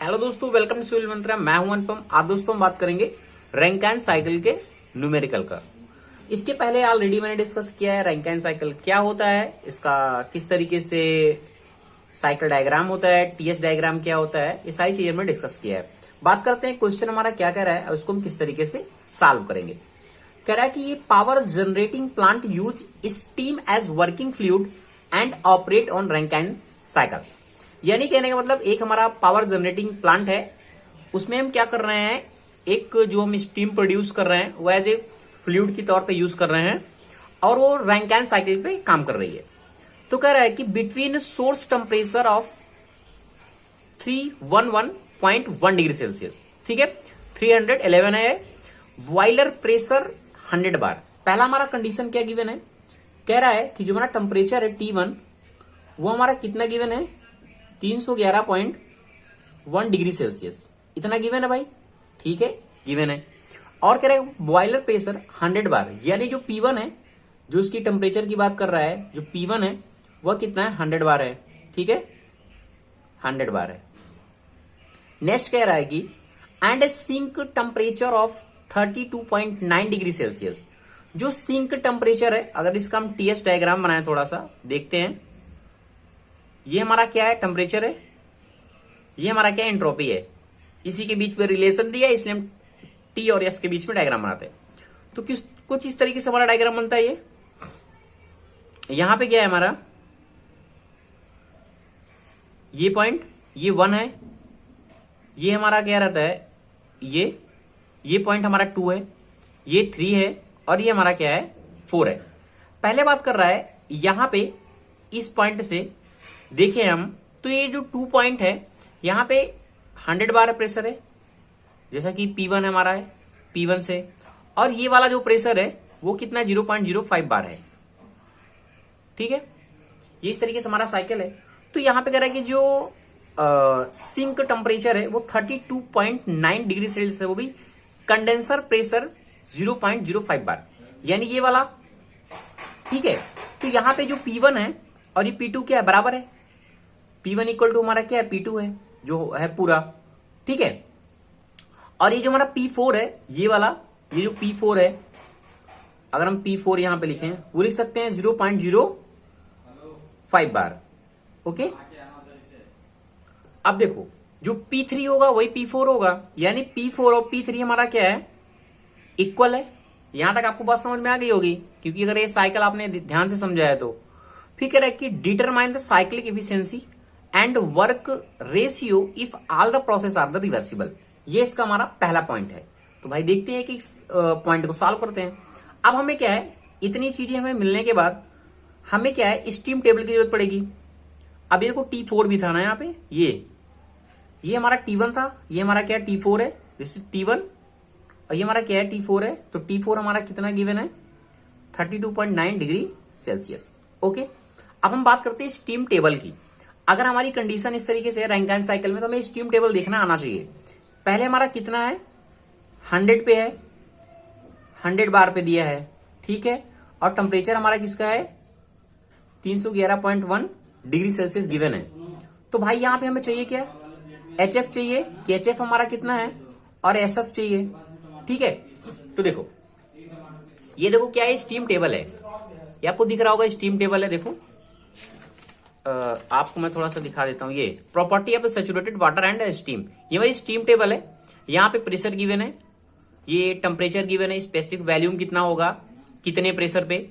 Hello दोस्तों, welcome to civil मंत्रा। मैं हूं अनुपम। आज दोस्तों हम बात करेंगे रैंकाइन साइकिल के न्यूमेरिकल का। इसके पहले ऑलरेडी मैंने डिस्कस किया है रैंकाइन साइकिल क्या होता है, इसका किस तरीके से साइकिल डायग्राम होता है, टीएस डायग्राम क्या होता है, ये सारी चीजें मैंने डिस्कस किया है। बात करते हैं क्वेश्चन हमारा क्या कह रहा है और उसको हम किस तरीके से सॉल्व करेंगे। कह रहा है कि ये power generating plant use steam as working fluid and operate on Rankine cycle. यानी कहने का मतलब एक हमारा पावर जनरेटिंग प्लांट है, उसमें हम क्या कर रहे हैं, एक जो हम स्टीम प्रोड्यूस कर रहे हैं वो एज ए फ्लूइड के तौर पे यूज कर रहे हैं और वो रैंकाइन साइकिल पे काम कर रही है। तो कह रहा है कि between source temperature of 311.1 degree Celsius, ठीक है, 311 है, बॉयलर प्रेशर 100 बार। पहला हमारा कंडीशन क्या गिवन है, कह रहा है कि जो हमारा टेम्परेचर है T1 वो हमारा कितना गिवन है, 311.1 डिग्री सेल्सियस, इतना गिवन है भाई, ठीक है, गिवन है। और कह रहा है बॉयलर प्रेशर 100 बार, यानी जो P1 है, जो इसकी टेम्परेचर की बात कर रहा है, जो P1 है वह कितना है, 100 बार है, ठीक है, 100 बार है। नेक्स्ट कह रहा है कि and sink temperature of 32.9 degree Celsius. जो सिंक टेम्परेचर है, अगर इसका हम टीएस डायग्राम बनाए थोड़ा सा देखते हैं, ये हमारा क्या है, टेम्परेचर है, ये हमारा क्या एंट्रोपी है, इसी के बीच में रिलेशन दिया है, इसलिए हम टी और एस के बीच में डायग्राम बनाते हैं। तो कुछ इस तरीके से हमारा डायग्राम बनता है। यहां पे क्या है हमारा, ये पॉइंट, ये 1 है, ये हमारा क्या रहता है, ये पॉइंट हमारा 2 है, ये 3 है और ये हमारा क्या है, 4 है। पहले बात कर रहा है यहां पे इस पॉइंट से देखें हम, तो ये जो 2 पॉइंट है यहां पे 100 बार प्रेशर है, जैसा कि P1 हमारा है, P1 से, और ये वाला जो प्रेशर है वो कितना 0.05 बार है, ठीक है। ये इस तरीके से हमारा साइकिल है। तो यहां पे कह रहा है कि जो सिंक टेम्परेचर है वो 32.9 डिग्री सेल्सियस है, वो भी कंडेंसर प्रेशर 0.05 बार, यानी ये वाला, ठीक है। तो यहां पे जो P1 है और ये P2 क्या है, बराबर है, P1 इक्वल टू हमारा क्या है, P2 है, जो है पूरा, ठीक है। और ये जो हमारा P4 है, ये वाला, ये जो P4 है, अगर हम P4 यहां पे लिखें, वो लिख सकते हैं 0.05 बार, ओके। अब देखो जो P3 होगा वही P4 होगा, यानी P4 और P3 हमारा क्या है, इक्वल है। यहां तक आपको बात समझ में आ गई होगी, क्योंकि अगर ये साइकिल आपने ध्यान से समझा है तो। फिर कह रहा है कि determine the cyclic efficiency and work ratio if all the process are the reversible. ये इसका हमारा पहला पॉइंट है। तो भाई देखते हैं कि इस पॉइंट को सॉल्व करते हैं। अब हमें क्या है, इतनी चीजें हमें मिलने के बाद हमें क्या है, स्टीम टेबल की जरूरत पड़ेगी। अब ये देखो T4 भी था ना यहाँ पे, ये हमारा T1 था, ये हमारा क्या है, T4 है, दिस इज T1, और ये हमारा क्या है, T4 है। तो T4 हमारा कितना गिवन है, 32.9 डिग्री सेल्सियस, ओके। अब हम बात करते हैं स्टीम टेबल की। अगर हमारी कंडीशन इस तरीके से है रैंकाइन साइकिल में, तो हमें स्टीम टेबल देखना आना चाहिए। पहले हमारा कितना है, 100 पे है, 100 बार पे दिया है, ठीक है, और टेम्परेचर हमारा किसका है, 311.1 डिग्री सेल्सियस गिवन है। तो भाई यहां पे हमें चाहिए क्या, HF चाहिए, कि HF हमारा कितना है, और SF चाहिए, ठीक है। तो देखो, ये देखो क्या है, स्टीम टेबल है, ये आपको दिख रहा होगा, स्टीम टेबल है। देखो आपको मैं थोड़ा सा दिखा देता हूं, ये property of the saturated water and steam, ये वही स्टीम टेबल है। यहाँ पे प्रेशर गिवन है, ये टेम्परेचर गिवन है, स्पेसिफिक वैल्यूम कितना होगा, कितने प्रेशर पे,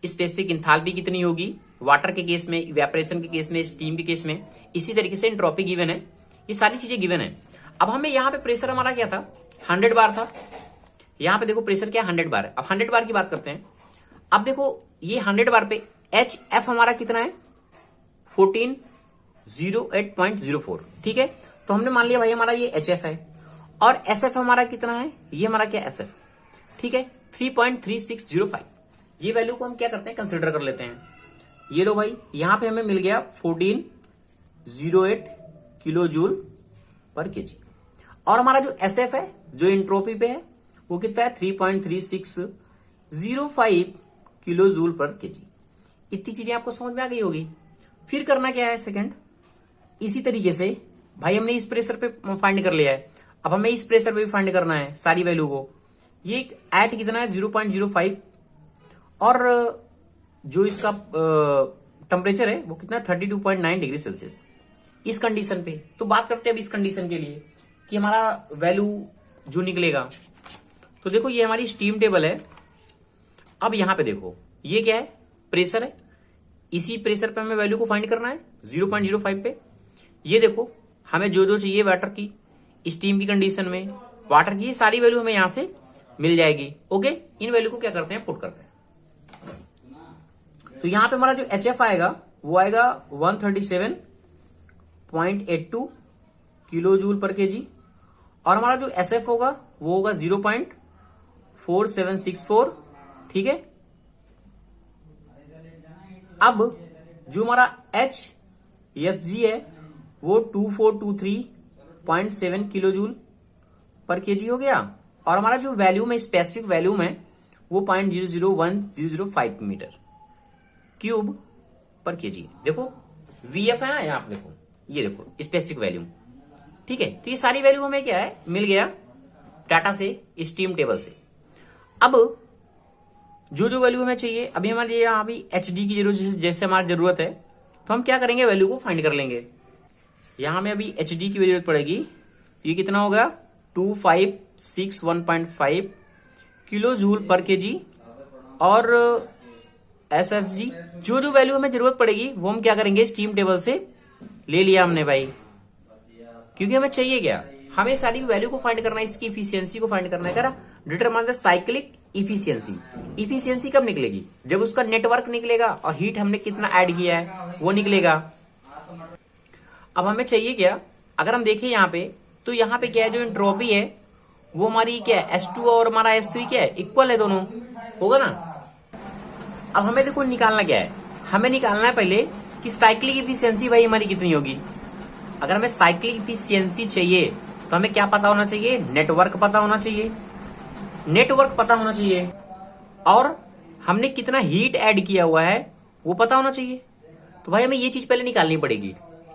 स्पेसिफिक इंथाल्पी कितनी होगी वाटर के केस में, इवेपोरेशन के केस में, स्टीम के केस में, इसी तरीके से एंट्रोपी गिवन है, ये सारी चीजें गिवन है। अब हमें यहाँ पे प्रेशर हमारा क्या था, 100 बार था, यहाँ पे देखो प्रेशर क्या 100 बार है। अब 100 बार की बात करते हैं। अब देखो ये 100 बार पे HF हमारा कितना है, 1408.04, ठीक है। तो हमने मान लिया भाई हमारा ये HF है, और SF हमारा कितना है, ये हमारा क्या SF, ठीक है, 3.3605। ये वैल्यू को हम क्या करते हैं, कंसिडर कर लेते हैं। ये लो भाई, यहां पे हमें मिल गया 1408 किलो जूल पर केजी, और हमारा जो SF है, जो एंट्रोपी पे है, वो कितना है, 3.3605 किलो जूल पर केजी। इतनी चीजें आपको समझ में आ गई होगी। फिर करना क्या है, सेकंड, इसी तरीके से भाई हमने इस प्रेशर पे फाइंड कर लिया है, अब हमें इस प्रेशर पे भी फाइंड करना है सारी वैल्यू को। ये एट कितना है 0.05 और जो इसका टेम्परेचर है वो कितना 32.9 डिग्री सेल्सियस इस कंडीशन पे। तो बात करते हैं अब इस कंडीशन के लिए कि हमारा वैल्यू जो निकलेगा। तो देखो ये हमारी स्टीम टेबल है। अब यहां पे देखो ये क्या है, प्रेशर है, इसी प्रेशर पे हमें वैल्यू को फाइंड करना है 0.05 पे। ये देखो हमें जो जो चाहिए वाटर की, स्टीम की कंडीशन में वाटर की, ये सारी वैल्यू हमें यहां से मिल जाएगी। ओके, इन वैल्यू को क्या करते हैं, पुट करते हैं। तो यहां पे हमारा जो HF आएगा वो आएगा 137.82 किलो जूल पर केजी और हमारा जो SF होगा वो होगा 0.4764। ठीक है, अब जो हमारा HFG है वो 2423.7 किलो जूल पर केजी हो गया और हमारा जो वैल्यूम है, स्पेसिफिक वैल्यूम है वो 0.001005 मीटर क्यूब पर केजी। देखो VF है ना, यहाँ पे देखो, ये देखो स्पेसिफिक वैल्यूम। ठीक है, तो ये सारी वैल्यू हमें क्या है मिल गया डाटा से, स्टीम टेबल से। अब जो जो वैल्यू हमें चाहिए, अभी हमारे यहाँ भी HD की जरूरत, जैसे हमारी जरूरत है तो हम क्या करेंगे, वैल्यू को फाइंड कर लेंगे। यहां में अभी HD की जरूरत पड़ेगी, ये कितना होगा 2561.5 किलो जूल पर केजी और SFG जो जो वैल्यू हमें जरूरत पड़ेगी वो हम क्या करेंगे, स्टीम टेबल से ले लिया हमने भाई, क्योंकि हमें चाहिए क्या, हमें सारी वैल्यू को फाइंड करना है, इसकी इफिशियंसी को फाइंड करना है। करा determine the cyclic efficiency. Efficiency कब निकलेगी, जब उसका नेटवर्क निकलेगा और हीट हमने कितना ऐड किया है वो निकलेगा। अब हमें चाहिए क्या, अगर हम देखें यहाँ पे तो यहाँ पे क्या है, जो एंट्रोपी है वो हमारी क्या है S2 और हमारा S3 क्या है, इक्वल है, दोनों होगा ना। अब हमें देखो निकालना क्या है, हमें निकालना है पहले कि साइक्लिक इफिशियंसी भाई हमारी कितनी होगी। अगर हमें साइक्लिक इफिशियंसी चाहिए तो हमें क्या पता होना चाहिए, नेटवर्क पता होना चाहिए, नेटवर्क पता होना चाहिए और हमने कितना हीट ऐड किया हुआ है वो पता होना चाहिए। तो भाई हमें ये चीज पहले निकालनी पड़ेगी।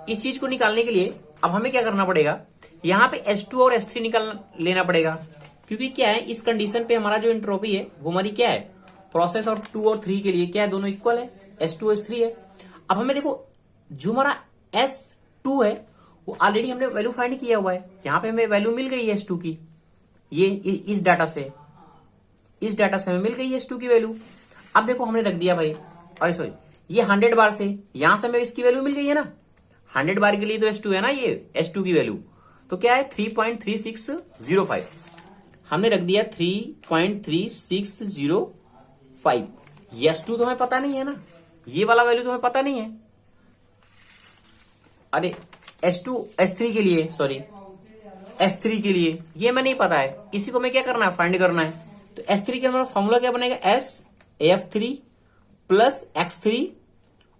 इस चीज को निकालने के लिए अब हमें क्या करना पड़ेगा, यहाँ पे S2 और S3 निकाल लेना पड़ेगा, क्योंकि क्या है इस कंडीशन पे हमारा जो एंट्रोपी है वो हमारी क्या है, प्रोसेस और 2 और 3 के लिए क्या है, दोनों इक्वल है, S2 S3 है। अब हमें देखो जो हमारा S2 है वो ऑलरेडी हमने वैल्यू फाइंड किया हुआ है, यहाँ पे हमें वैल्यू मिल गई है S2 की, ये इस डाटा से हमें मिल गई है S2 की वैल्यू। अब देखो हमने रख दिया भाई, और सॉरी ये 100 बार से, यहां से हमें इसकी वैल्यू मिल गई है ना, 100 बार के लिए तो S2 है ना, ये S2 की वैल्यू तो क्या है 3.3605, हमने रख दिया 3.3605। ये S2 तो हमें पता नहीं है ना, ये वाला वैल्यू तो हमें पता नहीं है। अरे S2 S3 के लिए, सॉरी S3 के लिए ये हमें नहीं पता है, इसी को हमें क्या करना है, फाइंड करना है। तो S3 के हमारा फॉर्मूला क्या बनेगा, SAF3 प्लस X3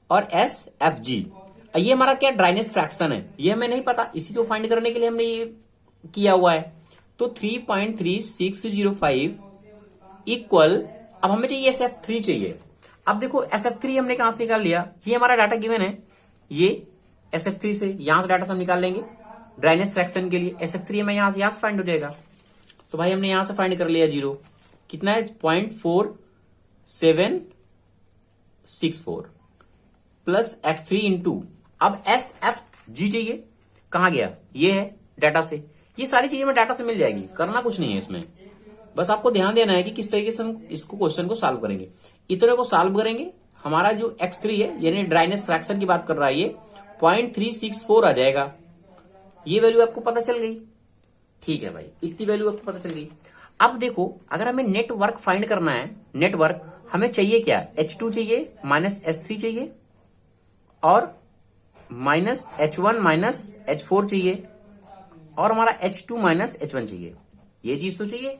और SFG। ये हमारा क्या ड्राइनेस फ्रैक्शन है, ये हमें नहीं पता, इसी को फाइंड करने के लिए हमने ये किया हुआ है। तो 3.3605 इक्वल, अब हमें चाहिए SF3 चाहिए। अब देखो SF3 हमने कहां से निकाल लिया, ये हमारा डाटा गिवन है, ये SF3 से, यहां से डाटा हम निकाल लेंगे ड्राइनेस फ्रैक्शन के लिए। SF3 हमें यहां से फाइंड हो जाएगा, तो भाई हमने यहां से फाइंड कर लिया, 0 कितना है 0.4764 प्लस X3 इंटू, अब SFG चाहिए, कहां गया, ये है डाटा से, ये सारी चीजें में डाटा से मिल जाएगी, करना कुछ नहीं है इसमें, बस आपको ध्यान देना है कि किस तरीके से हम इसको क्वेश्चन को सॉल्व करेंगे। इतने को सॉल्व करेंगे, हमारा जो X3 है यानी ड्राइनेस फ्रैक्शन की बात कर रहा है, ये 0.364 आ जाएगा। ये वैल्यू आपको पता चल गई, ठीक है भाई, इतनी वैल्यू आपको पता चल गई। अब देखो अगर हमें नेटवर्क फाइंड करना है, नेटवर्क हमें चाहिए क्या, H2 चाहिए माइनस S3 चाहिए और माइनस H1 माइनस H4 चाहिए और हमारा H2 माइनस H1 चाहिए, ये चीज तो चाहिए।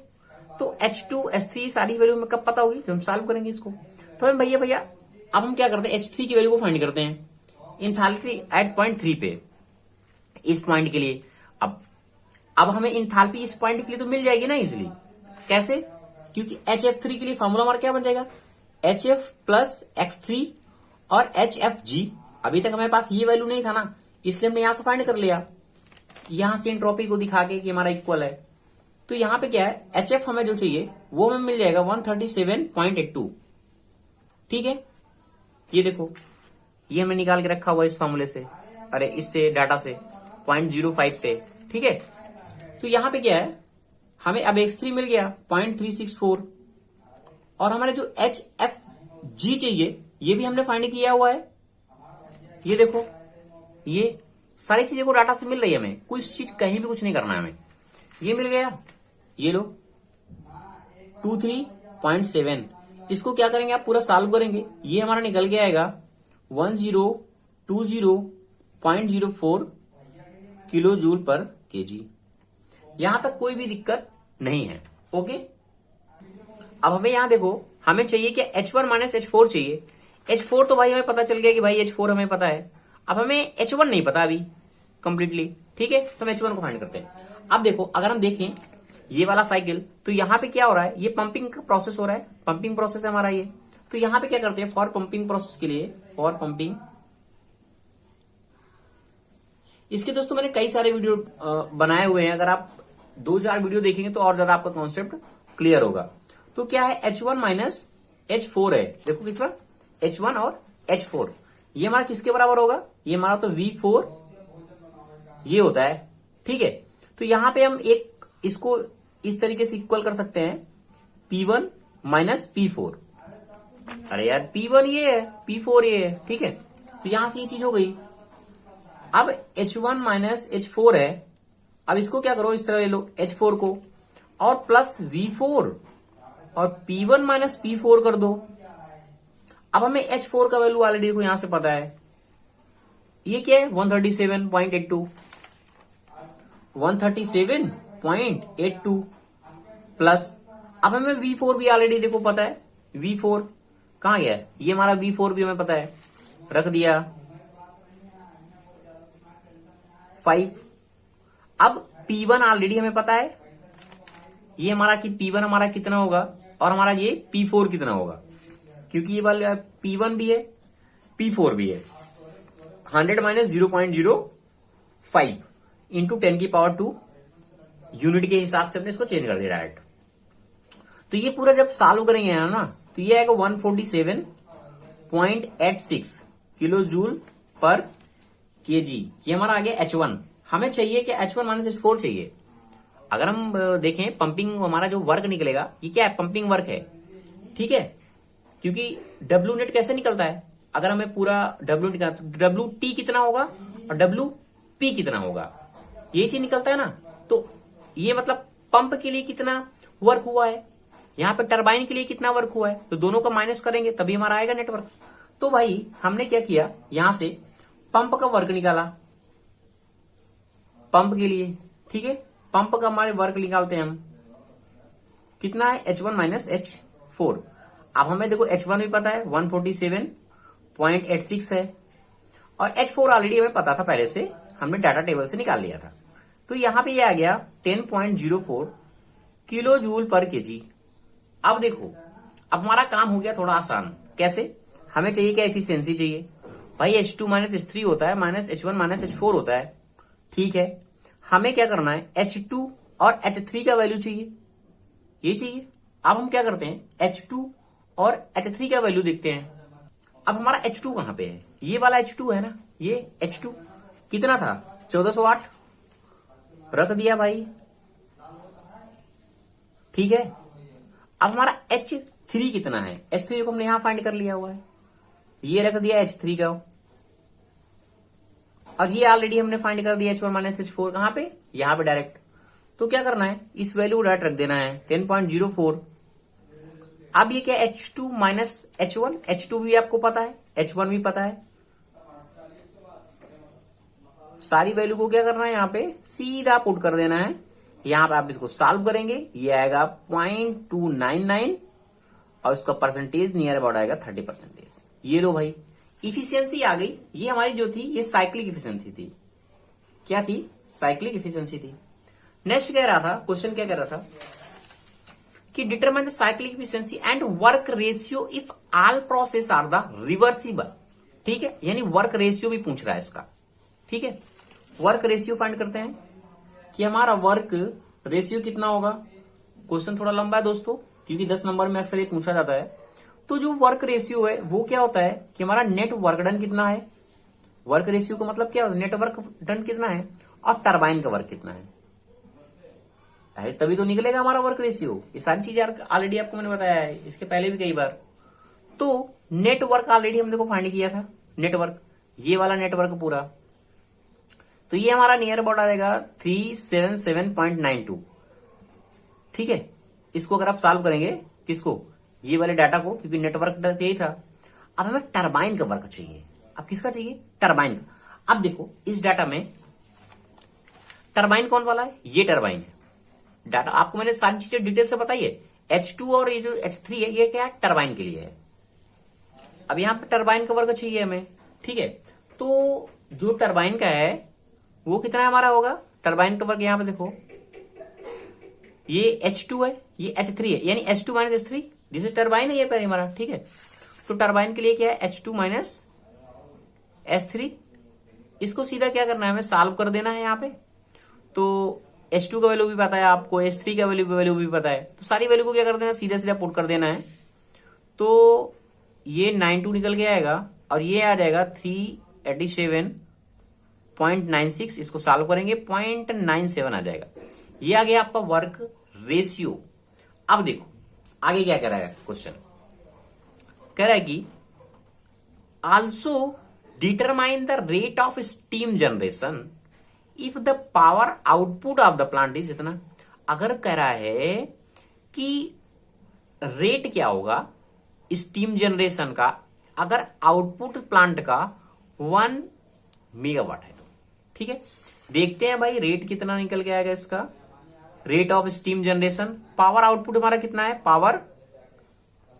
तो H2 S3 सारी वैल्यू में कब पता होगी, जब हम सॉल्व करेंगे इसको। तो हम भैया अब हम क्या करते हैं, H3 की वैल्यू को फाइंड करते हैं इंथैल्पी एट पॉइंट 3 पे, इस पॉइंट के लिए। अब हमें इंथैल्पी इस पॉइंट के लिए तो मिल जाएगी ना इजिली, कैसे, क्योंकि HF3 के लिए फॉर्मूला हमारा क्या बन जाएगा, HF प्लस X3 और HFG। अभी तक हमारे पास ये वैल्यू नहीं था ना, इसलिए हमने यहां से फाइंड कर लिया। यहां से एंट्रोपी को दिखा के कि हमारा इक्वल है। तो यहां पे क्या है, HF हमें जो चाहिए वो हमें मिल जाएगा 137.82। ठीक है, ये देखो ये हमें निकाल के रखा हुआ है इस फॉर्मूले से, अरे इससे डाटा से 0.05 पे। ठीक है, तो यहां पे क्या है, हमें अब X3 मिल गया 0.364 और हमारे जो HFG चाहिए ये भी हमने फाइंड किया हुआ है। ये देखो ये सारी चीजें को डाटा से मिल रही है हमें, कुछ चीज कहीं भी कुछ नहीं करना है हमें, ये मिल गया। ये लो 23.7, इसको क्या करेंगे आप पूरा सॉल्व करेंगे, ये हमारा निकल के आएगा 1020.04 किलो जूल पर केजी। यहां तक कोई भी दिक्कत नहीं है। ओके, अब हमें यहां देखो हमें चाहिए कि H1 माइनस H4 चाहिए। H4 तो भाई हमें पता चल गया कि भाई H4 हमें पता है, अब हमें H1 नहीं पता अभी कंप्लीटली। ठीक है, तो हम H1 को फाइंड करते हैं। अब देखो अगर हम देखें ये वाला साइकिल, तो यहाँ पे क्या हो रहा है, ये पंपिंग का प्रोसेस हो रहा है, पंपिंग प्रोसेस है हमारा ये। तो यहाँ पे क्या करते हैं, फॉर पंपिंग प्रोसेस के लिए, फॉर पंपिंग, इसके दोस्तों मैंने कई सारे वीडियो बनाए हुए हैं, अगर आप 2-4 वीडियो देखेंगे तो और ज्यादा आपका कॉन्सेप्ट क्लियर होगा। तो क्या है, H1 माइनस H4 है, देखो कितना H1 और H4, ये हमारा किसके बराबर होगा, ये हमारा तो V4 ये होता है। ठीक है, तो यहां पे हम एक इसको इस तरीके से इक्वल कर सकते हैं, P1 माइनस P4। अरे यार P1 ये है, P4 ये है। ठीक है, तो यहां से ये चीज हो गई। अब H1 माइनस H4 है, अब इसको क्या करो, इस तरह ले लो H4 को और प्लस V4 और P1 माइनस P4 कर दो। अब हमें H4 का वैल्यू ऑलरेडी देखो यहां से पता है, ये क्या है 137.82, 137.82 प्लस, अब हमें V4 भी ऑलरेडी देखो पता है, V4 कहां गया, ये हमारा V4 भी हमें पता है, रख दिया 5। अब P1 ऑलरेडी हमें पता है, ये हमारा कि P1 हमारा कितना होगा और हमारा ये P4 कितना होगा, क्योंकि ये वाला P1 भी है P4 भी है। 100 माइनस 0.05 इंटू 10⁻², यूनिट के हिसाब से हमने इसको चेंज कर दिया डायरेक्ट। तो ये पूरा जब सॉल्व करेंगे ना, तो ये आएगा 147.86 किलो जूल पर केजी। ये हमारा आ गया H1। हमें चाहिए कि H1 माइनस H4 चाहिए। अगर हम देखें पंपिंग हमारा जो वर्क निकलेगा, ये क्या है, पंपिंग वर्क है। ठीक है, क्योंकि W नेट कैसे निकलता है, अगर हमें पूरा W निकालना, WT कितना होगा और WP कितना होगा, ये चीज निकलता है ना। तो ये मतलब पंप के लिए कितना वर्क हुआ है, यहाँ पे टरबाइन के लिए कितना वर्क हुआ है, तो दोनों का माइनस करेंगे तभी हमारा आएगा नेटवर्क। तो भाई हमने क्या किया, यहां से पंप का वर्क निकाला पंप के लिए। ठीक है, पंप का हमारे वर्क निकालते हैं हम, कितना है H1 माइनस H4। अब हमें देखो H1 भी पता है 147.86 है और H4 ऑलरेडी हमें पता था पहले से, हमने डाटा टेबल से निकाल लिया था। तो यहां पे ये आ गया 10.04 किलो जूल पर केजी। अब देखो अब हमारा काम हो गया थोड़ा आसान। कैसे, हमें चाहिए क्या, एफिशिएंसी चाहिए। भाई H2 माइनस H3 होता है, माइनस H1 माइनस H4 होता है। ठीक है, हमें क्या करना है, H2 और H3 का वैल्यू चाहिए, ये चाहिए। अब हम क्या करते हैं, H2 और H3 का वैल्यू देखते हैं। अब हमारा H2 कहां पे है, ये वाला H2 है ना, ये H2 कितना था 1408, रख दिया भाई। ठीक है, अब हमारा H3 कितना है, H3 को हमने यहां फाइंड कर लिया हुआ है, ये रख दिया H3 का, और ये ऑलरेडी हमने फाइंड कर दिया H1 माइनस H4 कहां पे, यहां पे डायरेक्ट। तो क्या करना है, इस वैल्यू को डायरेक्ट रख देना है 10.04। अब ये क्या H2 माइनस H1, H2 भी आपको पता है, H1 भी पता है। सारी वैल्यू को क्या करना है, यहाँ पे सीधा पुट कर देना है। यहाँ पे आप इसको सॉल्व करेंगे, ये आएगा 0.299 और इसका परसेंटेज नियर अबाउट आएगा 30%। ये लो भाई, इफिशियंसी आ गई। ये हमारी जो थी ये साइक्लिक इफिशियंसी थी। क्या थी, साइक्लिक इफिशियंसी थी। नेक्स्ट कह रहा था, क्वेश्चन क्या कह रहा था कि determine the cyclic efficiency and work ratio if all process are the reversible. ठीक है, यानी वर्क रेशियो भी पूछ रहा है इसका। ठीक है, वर्क रेशियो फाइंड करते हैं। कि हमारा वर्क रेशियो कितना होगा। क्वेश्चन थोड़ा लंबा है दोस्तों, क्योंकि 10 नंबर में अक्सर ये पूछा जाता है। तो जो वर्क रेशियो है वो क्या होता है कि हमारा नेट वर्क डन कितना है। वर्क रेशियो का मतलब क्या है, नेट वर्क डन कितना है और टरबाइन का वर्क कितना है, तभी तो निकलेगा हमारा वर्क रेशियो। ये सारी चीजें ऑलरेडी आपको मैंने बताया है इसके पहले भी कई बार। तो नेटवर्क ऑलरेडी हमने को फाइंड किया था, नेटवर्क ये वाला नेटवर्क पूरा, तो ये हमारा नियर अबाउट आ जाएगा 377.92। ठीक है, इसको अगर आप सॉल्व करेंगे किसको, ये वाले डाटा को, क्योंकि नेटवर्क यही था। अब हमें टरबाइन का वर्क चाहिए। अब किसका चाहिए, टरबाइन का। अब देखो इस डाटा में टरबाइन कौन वाला है, ये टरबाइन है। डाटा आपको मैंने सारी चीजें डिटेल से बताई है। H2 और ये जो H3 है ये क्या है, टरबाइन के लिए है। अब यहाँ पे टरबाइन का वर्क चाहिए हमें। ठीक है, तो जो टरबाइन का है वो कितना हमारा होगा, टरबाइन का वर्क यहाँ पे देखो, ये H2 है, ये H3 है, यानी H2 माइनस H3, जिसे टरबाइन है ये पहले हमारा। ठीक है, तो टरबाइन के लिए क्या है, H2 माइनस S3। इसको सीधा क्या करना है, हमें सॉल्व कर देना है यहाँ पे। तो H2 का वैल्यू भी पता है आपको, H3 का वैल्यू भी पता है, तो सारी वैल्यू को क्या कर देना, सीधा सीधा पुट कर देना है। तो ये 92 निकल के आएगा और ये आ जाएगा 387.96। इसको सॉल्व करेंगे 0.97 आ जाएगा। ये आ गया आपका वर्क रेशियो। अब देखो आगे क्या कह रहा है क्वेश्चन, कह रहा है कि also determine the rate of steam generation if the power output of the plant is इतना। अगर कह रहा है कि रेट क्या होगा स्टीम जनरेशन का अगर आउटपुट प्लांट का 1 मेगावाट है तो। ठीक है, देखते हैं भाई रेट कितना निकल के आएगा इसका, rate of steam generation. Power output हमारा कितना है, पावर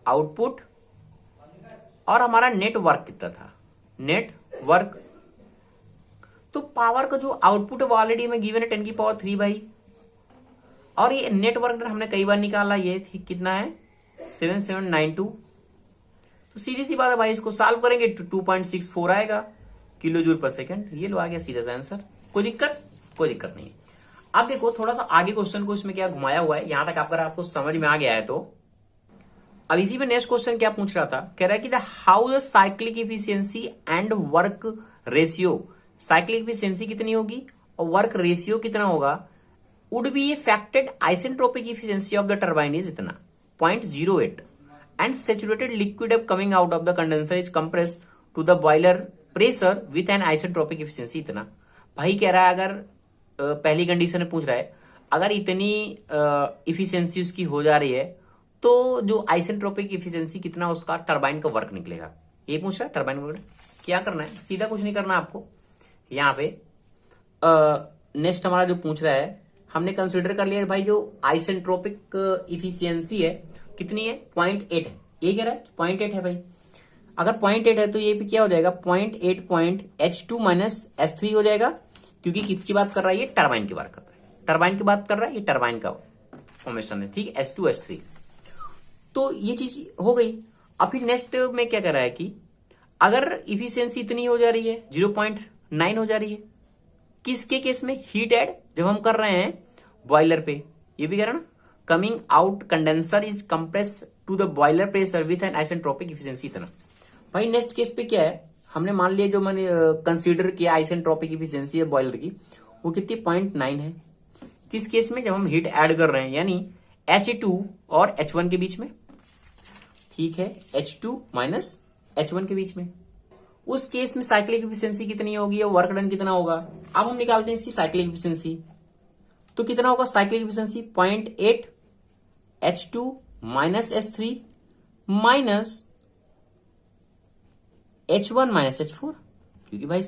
आउटपुट, और हमारा नेटवर्क कितना था, नेटवर्क। तो पावर का जो आउटपुट है वो ऑलरेडी हमें गिवन है 10 की पावर 3 भाई, और ये नेटवर्क हमने कई बार निकाला, ये कितना है 7792। तो सीधी सी बात है भाई, इसको सॉल्व करेंगे तो 2.64 आएगा किलो जूल पर सेकंड। ये लो आ गया सीधा सा आंसर। कोई दिक्कत नहीं है। अब देखो थोड़ा सा आगे क्वेश्चन को इसमें क्या घुमाया हुआ है, यहां तक अगर आपको समझ में आ गया है तो अब इसी में नेक्स्ट क्वेश्चन क्या पूछ रहा था, कह रहा है कि the how the cyclic efficiency and work ratio, cyclic efficiency कितनी होगी और वर्क रेशियो कितना होगा, would be affected isentropic efficiency of the turbine is इतना 0.08 and saturated liquid coming out of the condenser is compressed to the boiler pressure with an isentropic efficiency इतना। भाई कह रहा है अगर पहली कंडीशन में पूछ रहा है अगर इतनी इफिशियंसी उसकी हो जा रही है तो जो आइसेंट्रोपिक इफिशियंसी कितना उसका टरबाइन का वर्क निकलेगा, ये पूछ रहा है। टरबाइन वर्क क्या करना है, सीधा कुछ नहीं करना आपको। यहाँ पे नेक्स्ट हमारा जो पूछ रहा है, हमने कंसिडर कर लिया भाई जो आइसेंट्रोपिक इफिशियंसी है कितनी है, 0.8 है। ये कह रहा है 0.8 है भाई। अगर 0.8 है तो ये भी क्या हो जाएगा 0.8 H2 माइनस S3 हो जाएगा, क्योंकि किसकी बात कर रहा है, ये टरबाइन की बात कर रहा है, टरबाइन की बात कर रहा है, ये टरबाइन का फॉर्मेशन है। ठीक है, H2 S3। तो ये चीज हो गई। अब फिर नेक्स्ट में क्या कर रहा है कि अगर इफिशियंसी इतनी हो जा रही है 0.9 हो जा रही है, किसके केस में, हीट एड जब हम कर रहे हैं बॉयलर पे, ये भी कह रहा ना, coming out condenser is compress to the boiler pressure with an isentropic efficiency इतना। भाई नेक्स्ट केस पे क्या है, हमने मान लिया जो मैंने कंसीडर किया आइसेंट्रोपिक इफिशियंसी है बॉयलर की, वो कितनी 0.9 है। किस केस में, जब हम हीट ऐड कर रहे हैं, यानी H2 और H1 के बीच में। ठीक है, H2 माइनस H1 के बीच में, उस केस में साइक्लिक इफिशियंसी कितनी होगी और वर्क डन कितना होगा। अब हम निकालते हैं इसकी साइक्लिक इफिशियंसी, तो कितना होगा cyclic efficiency 0.8 H2 minus S3 minus H1 minus H4, क्योंकि भाई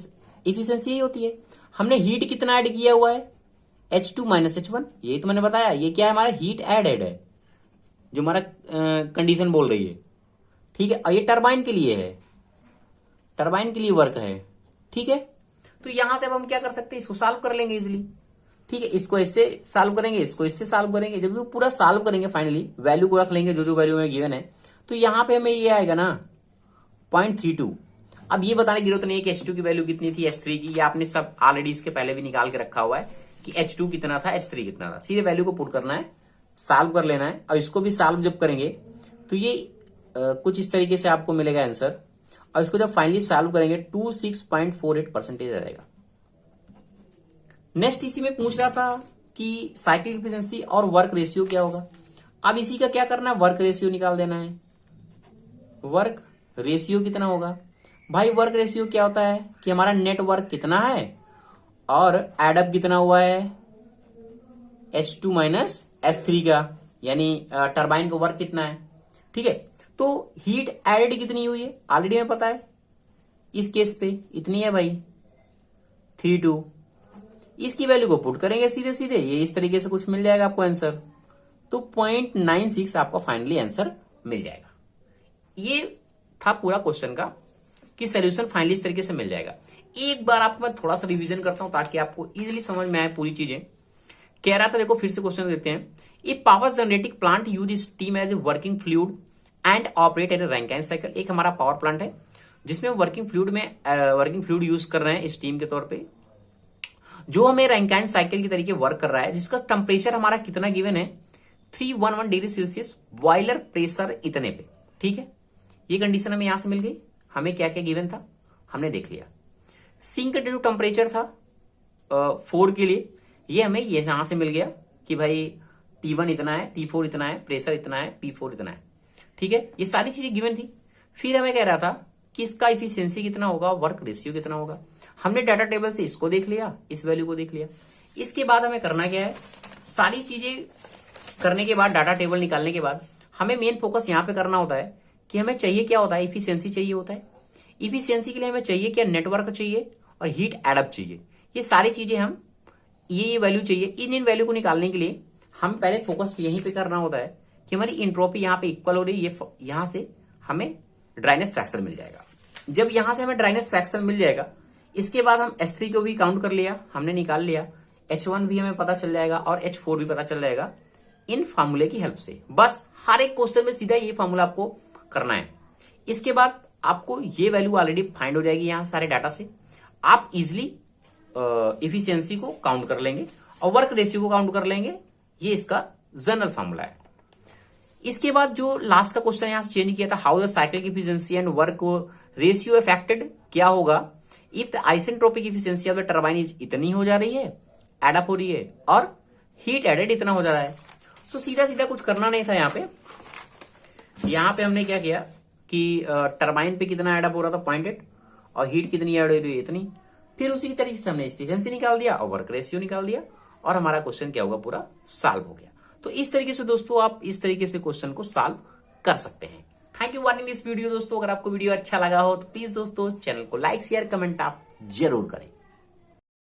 इफिशियंसी यही होती है। हमने हीट कितना ऐड किया हुआ है, H2 माइनस H1, यही तो मैंने बताया। ये क्या है, हमारा हीट एडेड है, जो हमारा कंडीशन बोल रही है। ठीक है, और ये टरबाइन के लिए है, टरबाइन के लिए वर्क है। ठीक है, तो यहां से अब हम क्या कर सकते हैं, इसको सॉल्व कर लेंगे इजिली। ठीक है, इसको इससे सॉल्व करेंगे, इसको इससे सॉल्व करेंगे। जब भी पूरा सॉल्व करेंगे फाइनली वैल्यू को रख लेंगे जो जो वैल्यू में गिवन है, तो यहां पे हमें ये आएगा ना 0.32। अब ये बताने की जरूरत नहीं है कि H2 की वैल्यू कितनी थी, S3 की, ये आपने सब ऑलरेडी इसके पहले भी निकाल के रखा हुआ है। कि H2 कितना था, H3 कितना था। सीधे वैल्यू को पुट करना है, सॉल्व कर लेना है, और इसको भी सॉल्व जब करेंगे तो ये कुछ इस तरीके से आपको मिलेगा आंसर, और इसको जब फाइनली सॉल्व करेंगे 26.48% रहेगा। नेक्स्ट इसी में पूछ रहा था कि साइक्लिक एफिशिएंसी और वर्क रेशियो क्या होगा। अब इसी का क्या करना है, वर्क रेशियो निकाल देना है। वर्क रेशियो कितना होगा भाई, वर्क रेशियो क्या होता है कि हमारा नेट वर्क कितना है और एडअप कितना हुआ है H2 माइनस H3 का, यानी टरबाइन का वर्क कितना है। ठीक है, तो हीट एडेड कितनी हुई है ऑलरेडी हमें पता है, इस केस पे इतनी है भाई 32। इसकी वैल्यू को पुट करेंगे सीधे सीधे, ये इस तरीके से कुछ मिल जाएगा आपको आंसर, तो 0.96 आपका फाइनली आंसर मिल जाएगा। ये था पूरा क्वेश्चन का कि सॉल्यूशन फाइनली इस तरीके से मिल जाएगा। एक बार आपको मैं थोड़ा सा रिवीजन करता हूं ताकि आपको इजीली समझ में आए पूरी चीजें। कह रहा था, देखो फिर से क्वेश्चन देते हैं। A power generating plant use steam as a working fluid and operate at a Rankine cycle. एक हमारा पावर प्लांट है जिसमें वर्किंग फ्लूइड यूज कर रहे हैं स्टीम के तौर पे, जो हमें रैंकाइन साइकिल के तरीके वर्क कर रहा है, जिसका टेम्परेचर हमारा कितना गिवन है 311 डिग्री सेल्सियस, बॉयलर प्रेशर इतने पे। ठीक है, ये कंडीशन हमें यहां से मिल गई। हमें क्या क्या गिवन था हमने देख लिया। सिंक जो टेम्परेचर था 4 के लिए, ये हमें यहां से मिल गया कि भाई T1 इतना है, T4 इतना है, प्रेशर इतना है, P4 इतना है। ठीक है, ये सारी चीजें गिवन थी। फिर हमें कह रहा था कि इसका इफिशियंसी कितना होगा, वर्क रेशियो कितना होगा। हमने डाटा टेबल से इसको देख लिया, इस वैल्यू को देख लिया। इसके बाद हमें करना क्या है, सारी चीजें करने के बाद, डाटा टेबल निकालने के बाद हमें मेन फोकस यहां पे करना होता है कि हमें चाहिए क्या होता है, इफिशियंसी चाहिए होता है। इफिशियंसी के लिए हमें चाहिए क्या, नेटवर्क चाहिए और हीट एडअप चाहिए। ये सारी चीजें हम ये वैल्यू चाहिए। इन वैल्यू को निकालने के लिए हम पहले फोकस यहीं पे करना होता है कि हमारी इंट्रोपी यहाँ पे इक्वल हो रही है, यहां से हमें ड्राइनेस फ्रैक्शन मिल जाएगा। जब यहां से हमें ड्राइनेस फ्रैक्शन मिल जाएगा, इसके बाद हम H3 को भी काउंट कर लिया, हमने निकाल लिया, H1 भी हमें पता चल जाएगा और H4 भी पता चल जाएगा इन फार्मूले की हेल्प से। बस हर एक क्वेश्चन में सीधा ये फार्मूला आपको करना है। इसके बाद आपको ये वैल्यू ऑलरेडी फाइंड हो जाएगी यहां सारे डाटा से। आप इजिली इफिशियंसी को काउंट कर लेंगे और वर्क रेशियो को काउंट कर लेंगे। ये इसका जनरल फार्मूला है। इसके बाद जो लास्ट का क्वेश्चन यहां से चेंज किया था, how the cyclic efficiency and work ratio affected, क्या होगा if the isentropic efficiency of the turbine is इतनी हो जा रही है, एडअप हो रही है, और हीट एडेड इतना हो जा रहा है। तो सीधा सीधा कुछ करना नहीं था। यहाँ पे हमने क्या किया कि टरबाइन पे कितना एडअप हो रहा था 0.8 और हीट कितनी ऐड हो रही है इतनी। फिर उसी की तरीके से हमने एफिशिएंसी निकाल दिया और वर्क रेशियो निकाल दिया और हमारा क्वेश्चन क्या होगा, पूरा सॉल्व हो गया। तो इस तरीके से दोस्तों आप इस तरीके से क्वेश्चन को सॉल्व कर सकते हैं। Thank you watching this video दोस्तों। अगर आपको वीडियो अच्छा लगा हो तो प्लीज दोस्तों चैनल को लाइक शेयर कमेंट आप जरूर करें।